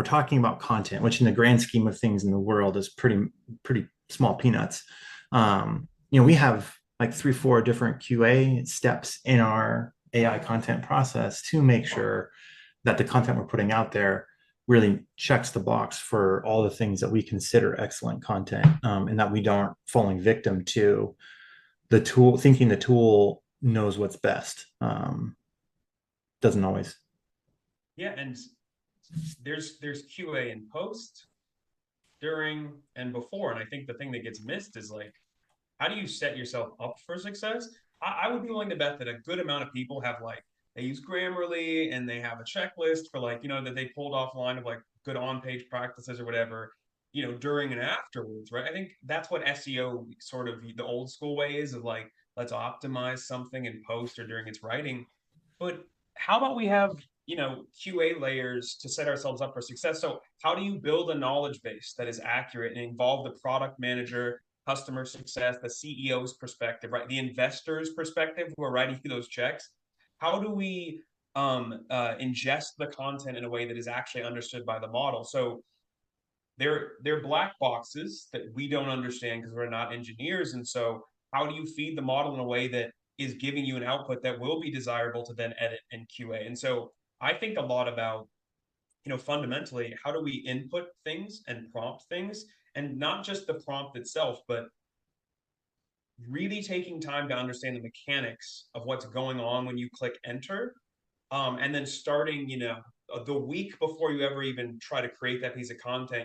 we're talking about content, which in the grand scheme of things in the world is pretty small peanuts. We have like 3, 4 different QA steps in our AI content process to make sure that the content we're putting out there really checks the box for all the things that we consider excellent content, and that we don't falling victim to the tool, thinking the tool knows what's best. Doesn't always. Yeah, and there's QA in post, during, and before. And I think the thing that gets missed is like, how do you set yourself up for success? I would be willing to bet that a good amount of people have like they use Grammarly and they have a checklist for like, that they pulled offline of like good on-page practices or whatever, during and afterwards, right? I think that's what SEO sort of the old school way is of like, let's optimize something in post or during its writing. But how about we have, QA layers to set ourselves up for success? So how do you build a knowledge base that is accurate and involve the product manager, customer success, the CEO's perspective, right? The investor's perspective who are writing you those checks. How do we ingest the content in a way that is actually understood by the model? So they're black boxes that we don't understand because we're not engineers. And so how do you feed the model in a way that is giving you an output that will be desirable to then edit and QA? And so I think a lot about, fundamentally, how do we input things and prompt things, and not just the prompt itself, but really taking time to understand the mechanics of what's going on when you click enter, and then starting, the week before you ever even try to create that piece of content,